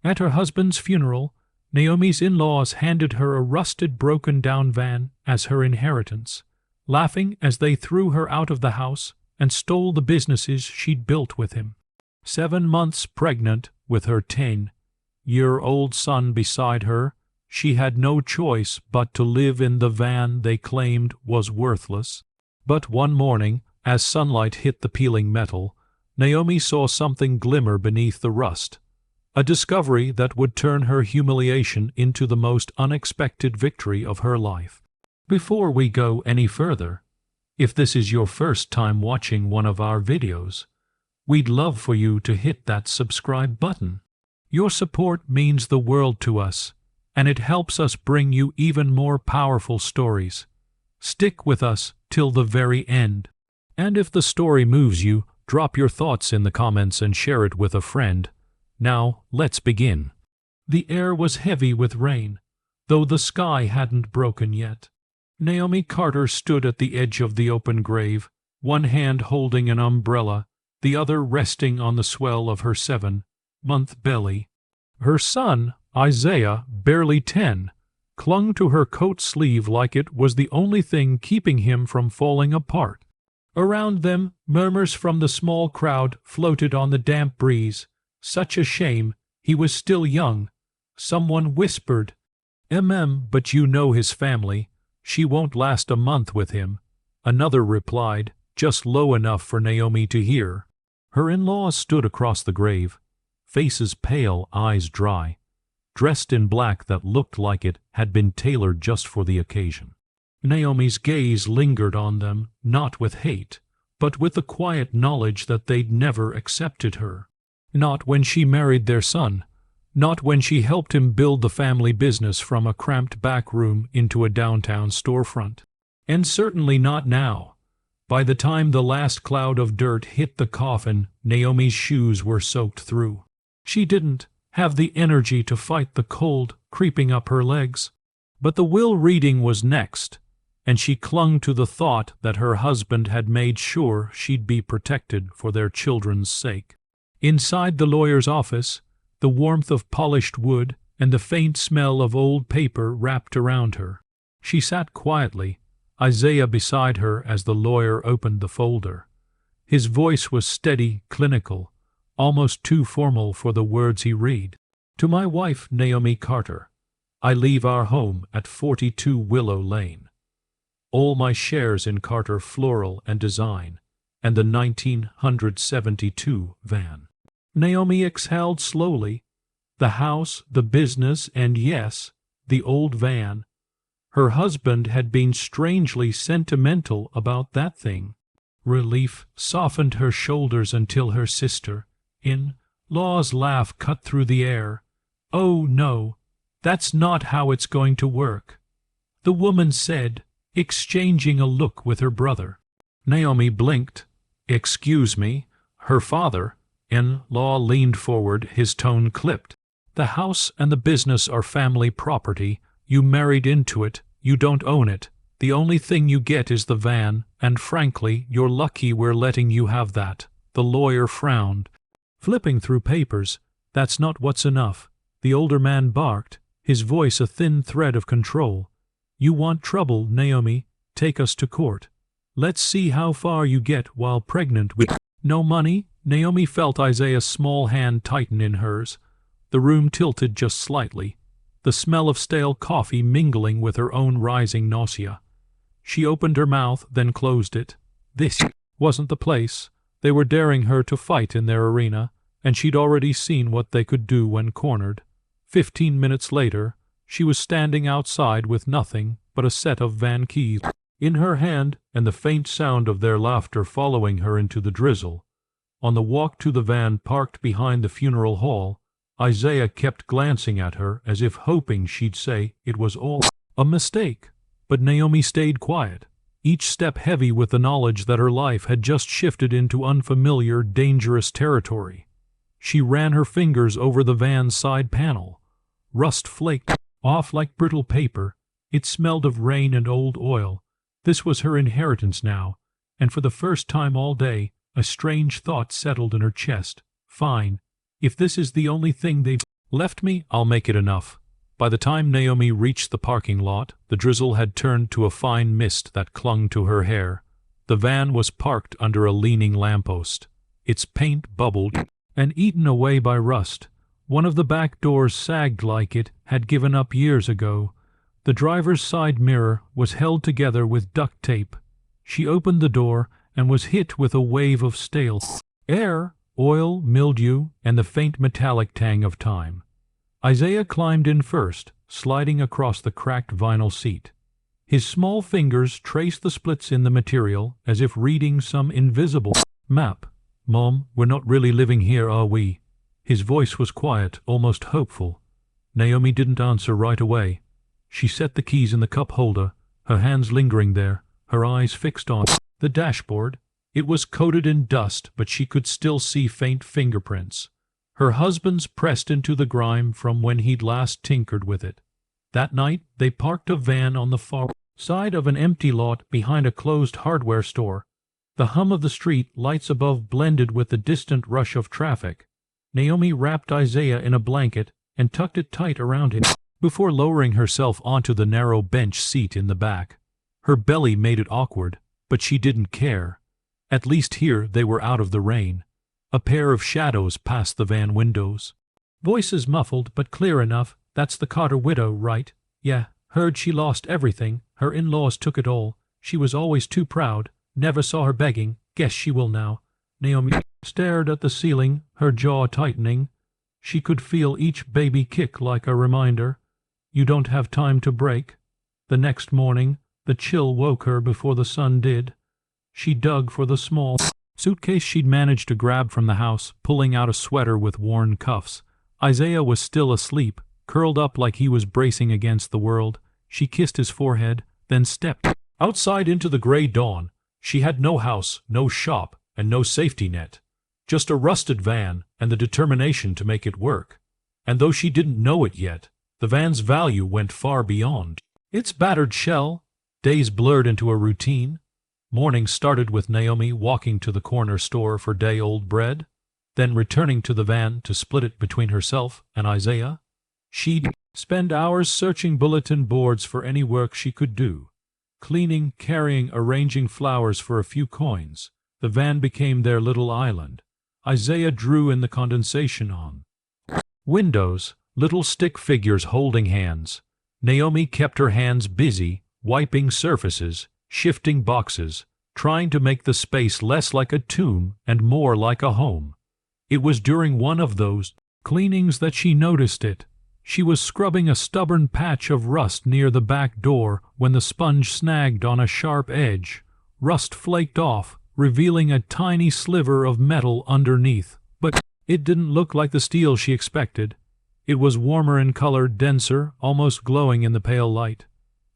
At her husband's funeral, Naomi's in-laws handed her a rusted, broken-down van as her inheritance, laughing as they threw her out of the house and stole the businesses she'd built with him. 7 months pregnant, with her 10-year-old son beside her, she had no choice but to live in the van they claimed was worthless. But one morning, as sunlight hit the peeling metal, Naomi saw something glimmer beneath the rust, a discovery that would turn her humiliation into the most unexpected victory of her life. Before we go any further, if this is your first time watching one of our videos, we'd love for you to hit that subscribe button. Your support means the world to us, and it helps us bring you even more powerful stories. Stick with us till the very end. And if the story moves you, drop your thoughts in the comments and share it with a friend. Now, let's begin. The air was heavy with rain, though the sky hadn't broken yet. Naomi Carter stood at the edge of the open grave, one hand holding an umbrella, the other resting on the swell of her 7-month belly. Her son, Isaiah, barely 10, clung to her coat sleeve like it was the only thing keeping him from falling apart. Around them, murmurs from the small crowd floated on the damp breeze. Such a shame, he was still young. Someone whispered, but you know his family. She won't last a month with him. Another replied, just low enough for Naomi to hear. Her in-laws stood across the grave, faces pale, eyes dry, dressed in black that looked like it had been tailored just for the occasion. Naomi's gaze lingered on them, not with hate, but with the quiet knowledge that they'd never accepted her. Not when she married their son, not when she helped him build the family business from a cramped back room into a downtown storefront. And certainly not now. By the time the last cloud of dirt hit the coffin, Naomi's shoes were soaked through. She didn't have the energy to fight the cold creeping up her legs. But the will reading was next, and she clung to the thought that her husband had made sure she'd be protected for their children's sake. Inside the lawyer's office, the warmth of polished wood and the faint smell of old paper wrapped around her. She sat quietly, Isaiah beside her as the lawyer opened the folder. His voice was steady, clinical, almost too formal for the words he read. To my wife, Naomi Carter, I leave our home at 42 Willow Lane. All my shares in Carter Floral and Design, and the 1972 van. Naomi exhaled slowly. The house, the business, and yes, the old van. Her husband had been strangely sentimental about that thing. Relief softened her shoulders until her sister, in-law's laugh cut through the air. Oh no, that's not how it's going to work, the woman said, exchanging a look with her brother. Naomi blinked. Excuse me, her father, in-law, leaned forward, his tone clipped. The house and the business are family property. You married into it. You don't own it. The only thing you get is the van, and frankly, you're lucky we're letting you have that. The lawyer frowned. Flipping through papers, that's not what's enough. The older man barked, his voice a thin thread of control. You want trouble, Naomi? Take us to court. Let's see how far you get while pregnant with no money. Naomi felt Isaiah's small hand tighten in hers. The room tilted just slightly, the smell of stale coffee mingling with her own rising nausea. She opened her mouth, then closed it. This wasn't the place. They were daring her to fight in their arena, and she'd already seen what they could do when cornered. 15 minutes later, she was standing outside with nothing but a set of van keys in her hand and the faint sound of their laughter following her into the drizzle. On the walk to the van parked behind the funeral hall, Isaiah kept glancing at her as if hoping she'd say it was all a mistake. But Naomi stayed quiet, each step heavy with the knowledge that her life had just shifted into unfamiliar, dangerous territory. She ran her fingers over the van's side panel. Rust flaked off like brittle paper. It smelled of rain and old oil. This was her inheritance now, and for the first time all day, a strange thought settled in her chest. Fine. If this is the only thing they've Left me, I'll make it enough. By the time Naomi reached the parking lot, the drizzle had turned to a fine mist that clung to her hair. The van was parked under a leaning lamppost. Its paint bubbled and eaten away by rust. One of the back doors sagged like it had given up years ago. The driver's side mirror was held together with duct tape. She opened the door and was hit with a wave of stale air, oil, mildew, and the faint metallic tang of time. Isaiah climbed in first, sliding across the cracked vinyl seat. His small fingers traced the splits in the material as if reading some invisible map. "Mom, we're not really living here, are we?" His voice was quiet, almost hopeful. Naomi didn't answer right away. She set the keys in the cup holder, her hands lingering there, her eyes fixed on the dashboard. It was coated in dust, but she could still see faint fingerprints. Her husband's pressed into the grime from when he'd last tinkered with it. That night, they parked a van on the far side of an empty lot behind a closed hardware store. The hum of the street lights above blended with the distant rush of traffic. Naomi wrapped Isaiah in a blanket and tucked it tight around him before lowering herself onto the narrow bench seat in the back. Her belly made it awkward, but she didn't care. At least here they were out of the rain. A pair of shadows passed the van windows. Voices muffled but clear enough. "That's the Carter widow, right? Yeah, heard she lost everything. Her in-laws took it all. She was always too proud. Never saw her begging. Guess she will now." Naomi stared at the ceiling, her jaw tightening. She could feel each baby kick like a reminder. You don't have time to break. The next morning, the chill woke her before the sun did. She dug for the small suitcase she'd managed to grab from the house, pulling out a sweater with worn cuffs. Isaiah was still asleep, curled up like he was bracing against the world. She kissed his forehead, then stepped outside into the gray dawn. She had no house, no shop, and no safety net. Just a rusted van and the determination to make it work. And though she didn't know it yet, the van's value went far beyond its battered shell. Days blurred into a routine. Morning started with Naomi walking to the corner store for day-old bread, then returning to the van to split it between herself and Isaiah. She'd spend hours searching bulletin boards for any work she could do. Cleaning, carrying, arranging flowers for a few coins. The van became their little island. Isaiah drew in the condensation on windows, little stick figures holding hands. Naomi kept her hands busy, wiping surfaces, shifting boxes, trying to make the space less like a tomb and more like a home. It was during one of those cleanings that she noticed it. She was scrubbing a stubborn patch of rust near the back door when the sponge snagged on a sharp edge. Rust flaked off, revealing a tiny sliver of metal underneath. But it didn't look like the steel she expected. It was warmer in color, denser, almost glowing in the pale light.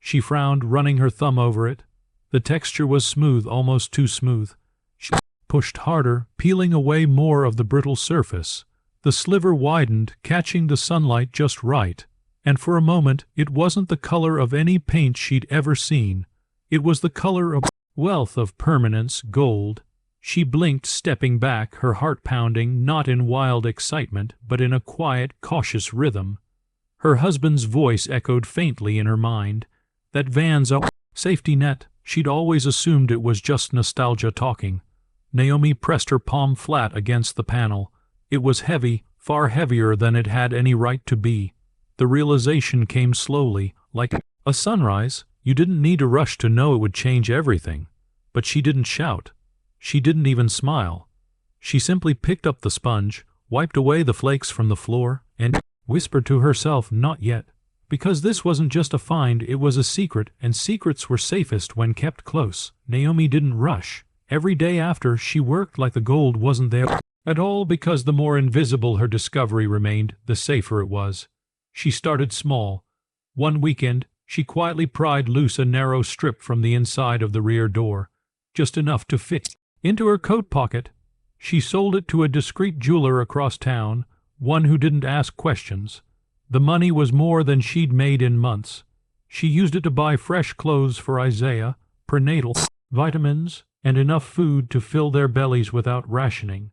She frowned, running her thumb over it. The texture was smooth, almost too smooth. She pushed harder, peeling away more of the brittle surface. The sliver widened, catching the sunlight just right, and for a moment it wasn't the color of any paint she'd ever seen. It was the color of wealth, of permanence, gold. She blinked, stepping back, her heart pounding, not in wild excitement, but in a quiet, cautious rhythm. Her husband's voice echoed faintly in her mind. That van's a safety net. She'd always assumed it was just nostalgia talking. Naomi pressed her palm flat against the panel. It was heavy, far heavier than it had any right to be. The realization came slowly, like a sunrise. You didn't need a rush to know it would change everything. But she didn't shout. She didn't even smile. She simply picked up the sponge, wiped away the flakes from the floor, and whispered to herself, "Not yet." Because this wasn't just a find, it was a secret, and secrets were safest when kept close. Naomi didn't rush. Every day after, she worked like the gold wasn't there at all, because the more invisible her discovery remained, the safer it was. She started small. One weekend, she quietly pried loose a narrow strip from the inside of the rear door, just enough to fit into her coat pocket. She sold it to a discreet jeweler across town, one who didn't ask questions. The money was more than she'd made in months. She used it to buy fresh clothes for Isaiah, prenatal vitamins, and enough food to fill their bellies without rationing.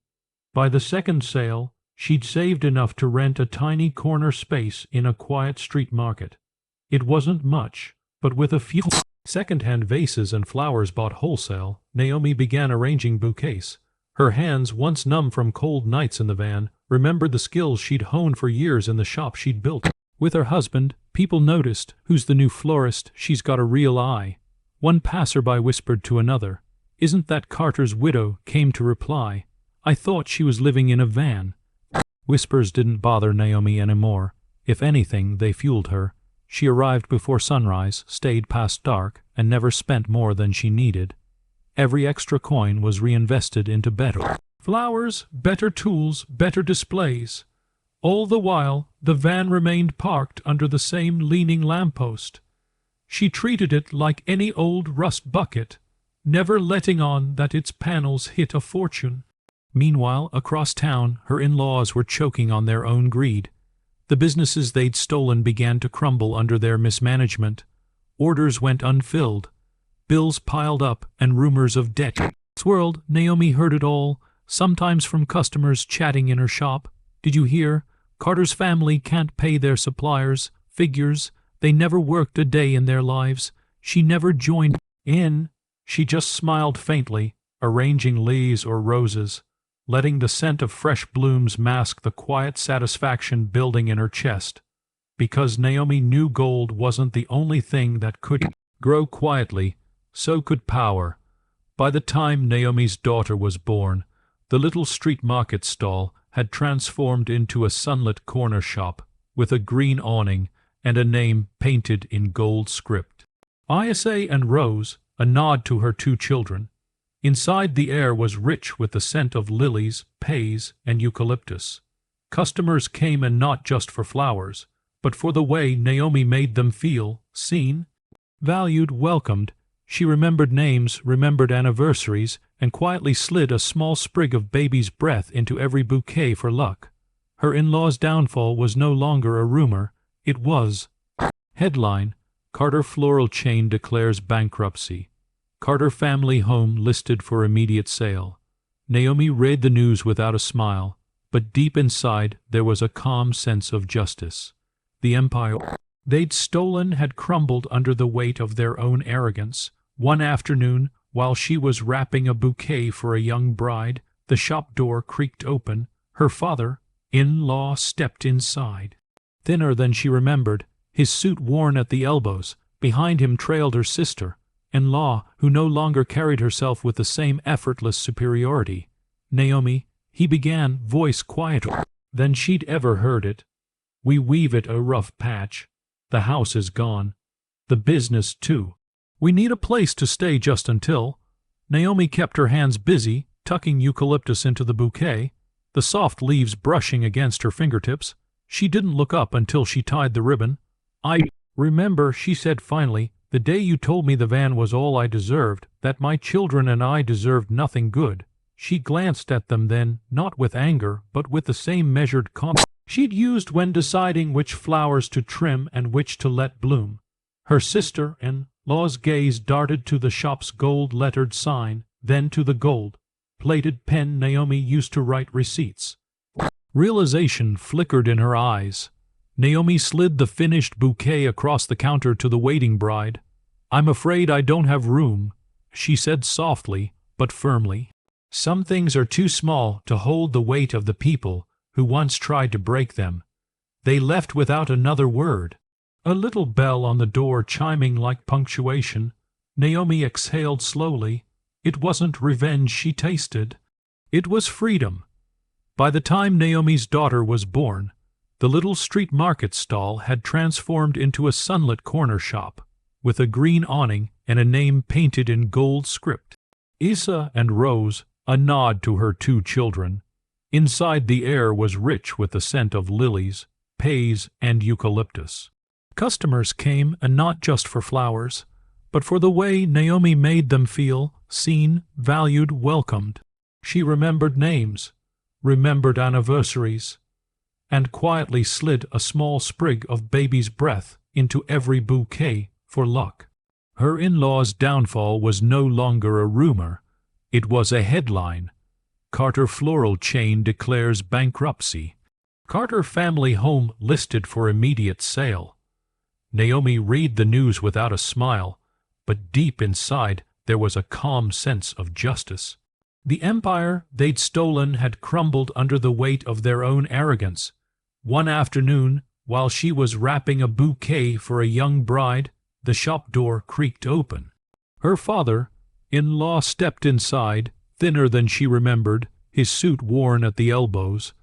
By the second sale, She'd saved enough to rent a tiny corner space in a quiet street market. It wasn't much, but with a few second-hand vases and flowers bought wholesale, Naomi began arranging bouquets. Her hands, once numb from cold nights in the van, remembered the skills she'd honed for years in the shop she'd built. With her husband, people noticed, "Who's the new florist? She's got a real eye." One passerby whispered to another, "Isn't that Carter's widow?" Came to reply, "I thought she was living in a van." Whispers didn't bother Naomi anymore. If anything, they fueled her. She arrived before sunrise, stayed past dark, and never spent more than she needed. Every extra coin was reinvested into better flowers, better tools, better displays. All the while, the van remained parked under the same leaning lamppost. She treated it like any old rust bucket, never letting on that its panels hit a fortune. Meanwhile, across town, her in-laws were choking on their own greed. The businesses they'd stolen began to crumble under their mismanagement. Orders went unfilled. Bills piled up, and rumors of debt swirled. Naomi heard it all, sometimes from customers chatting in her shop. "Did you hear? Carter's family can't pay their suppliers. Figures. They never worked a day in their lives." She never joined in. She just smiled faintly, arranging lilies or roses, letting the scent of fresh blooms mask the quiet satisfaction building in her chest. Because Naomi knew gold wasn't the only thing that could grow quietly, so could power. By the time Naomi's daughter was born, the little street market stall had transformed into a sunlit corner shop with a green awning and a name painted in gold script. Isa and Rose, a nod to her two children. Inside, the air was rich with the scent of lilies, pays, and eucalyptus. Customers came, and not just for flowers, but for the way Naomi made them feel, seen, valued, welcomed. She remembered names, remembered anniversaries, and quietly slid a small sprig of baby's breath into every bouquet for luck. Her in-laws' downfall was no longer a rumor. It was. Headline: Carter Floral Chain declares bankruptcy. Carter family home listed for immediate sale. Naomi read the news without a smile, but deep inside there was a calm sense of justice. The empire they'd stolen had crumbled under the weight of their own arrogance. One afternoon, while she was wrapping a bouquet for a young bride, the shop door creaked open. Her father-in-law stepped inside. Thinner than she remembered, his suit worn at the elbows. Behind him trailed her sister-in-law, who no longer carried herself with the same effortless superiority. "Naomi," he began, voice quieter than she'd ever heard it. "We weave it a rough patch. The house is gone. The business, too. We need a place to stay just until." Naomi kept her hands busy, tucking eucalyptus into the bouquet, the soft leaves brushing against her fingertips. She didn't look up until she tied the ribbon. "I remember," she said finally, "the day you told me the van was all I deserved, that my children and I deserved nothing good." She glanced at them then, not with anger, but with the same measured calm she'd used when deciding which flowers to trim and which to let bloom. Her sister-in-law's gaze darted to the shop's gold-lettered sign, then to the gold-plated pen Naomi used to write receipts. Realization flickered in her eyes. Naomi slid the finished bouquet across the counter to the waiting bride. "I'm afraid I don't have room," she said softly but firmly. "Some things are too small to hold the weight of the people who once tried to break them." They left without another word. A little bell on the door chiming like punctuation. Naomi exhaled slowly. It wasn't revenge she tasted. It was freedom. By the time Naomi's daughter was born, the little street market stall had transformed into a sunlit corner shop, with a green awning and a name painted in gold script. Isa and Rose, a nod to her two children. Inside, the air was rich with the scent of lilies, pays, and eucalyptus. Customers came, and not just for flowers, but for the way Naomi made them feel, seen, valued, welcomed. She remembered names, remembered anniversaries, and quietly slid a small sprig of baby's breath into every bouquet for luck. Her in-laws' downfall was no longer a rumor. It was a headline. Carter Floral Chain declares bankruptcy. Carter family home listed for immediate sale. Naomi read the news without a smile, but deep inside there was a calm sense of justice. The empire they'd stolen had crumbled under the weight of their own arrogance. One afternoon, while she was wrapping a bouquet for a young bride, the shop door creaked open. Her father-in-law stepped inside, thinner than she remembered, his suit worn at the elbows.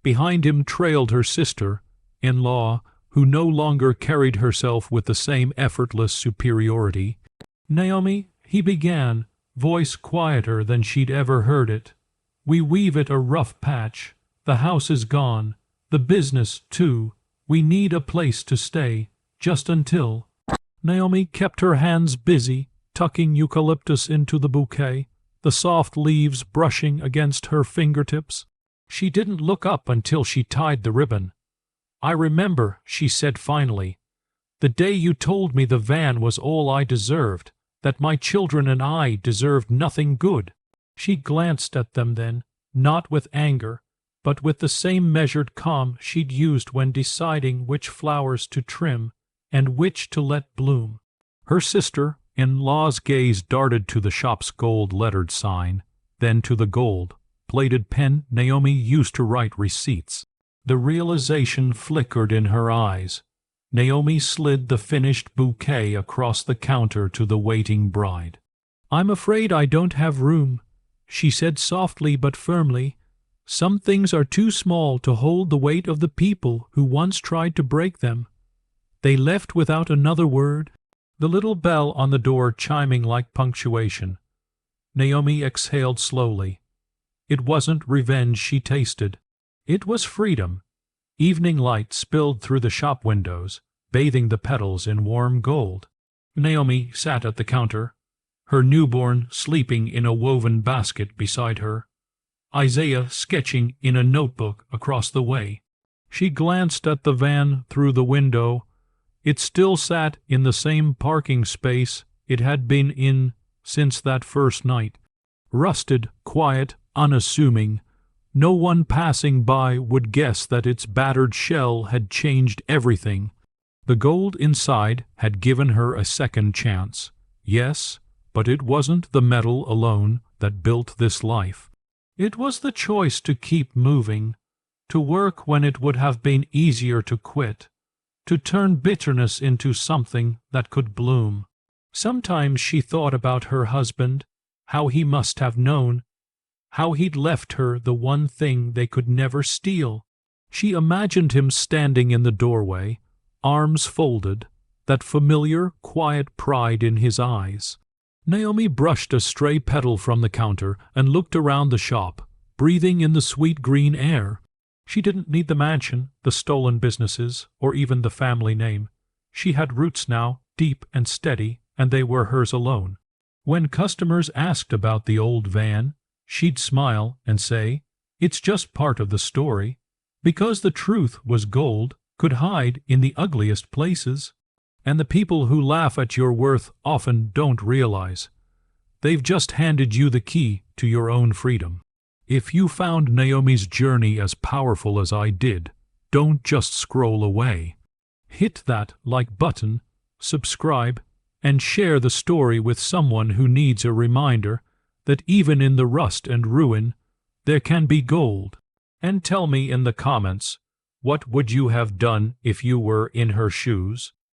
Behind him trailed her sister-in-law, who no longer carried herself with the same effortless superiority. "Naomi," he began, voice quieter than she'd ever heard it, "we weave it a rough patch. The house is gone. The business, too. We need a place to stay, just until—" Naomi kept her hands busy, tucking eucalyptus into the bouquet, the soft leaves brushing against her fingertips. She didn't look up until she tied the ribbon. "I remember," she said finally, "the day you told me the van was all I deserved, that my children and I deserved nothing good." She glanced at them then, not with anger, but with the same measured calm she'd used when deciding which flowers to trim and which to let bloom. Her sister-in-law's gaze darted to the shop's gold-lettered sign, then to the gold-plated pen Naomi used to write receipts. The realization flickered in her eyes. Naomi slid the finished bouquet across the counter to the waiting bride. "I'm afraid I don't have room," she said softly but firmly. "Some things are too small to hold the weight of the people who once tried to break them." They left without another word, the little bell on the door chiming like punctuation. Naomi exhaled slowly. It wasn't revenge she tasted. It was freedom. Evening light spilled through the shop windows, bathing the petals in warm gold. Naomi sat at the counter, her newborn sleeping in a woven basket beside her, Isaiah sketching in a notebook across the way. She glanced at the van through the window. It still sat in the same parking space it had been in since that first night. Rusted, quiet, unassuming. No one passing by would guess that its battered shell had changed everything. The gold inside had given her a second chance. Yes, but it wasn't the metal alone that built this life. It was the choice to keep moving, to work when it would have been easier to quit, to turn bitterness into something that could bloom. Sometimes she thought about her husband, how he must have known, how he'd left her the one thing they could never steal. She imagined him standing in the doorway, arms folded, that familiar, quiet pride in his eyes. Naomi brushed a stray petal from the counter and looked around the shop, breathing in the sweet green air. She didn't need the mansion, the stolen businesses, or even the family name. She had roots now, deep and steady, and they were hers alone. When customers asked about the old van, she'd smile and say, "It's just part of the story," because the truth was gold could hide in the ugliest places. And the people who laugh at your worth often don't realize. They've just handed you the key to your own freedom. If you found Naomi's journey as powerful as I did, don't just scroll away. Hit that like button, subscribe, and share the story with someone who needs a reminder that even in the rust and ruin, there can be gold. And tell me in the comments, what would you have done if you were in her shoes?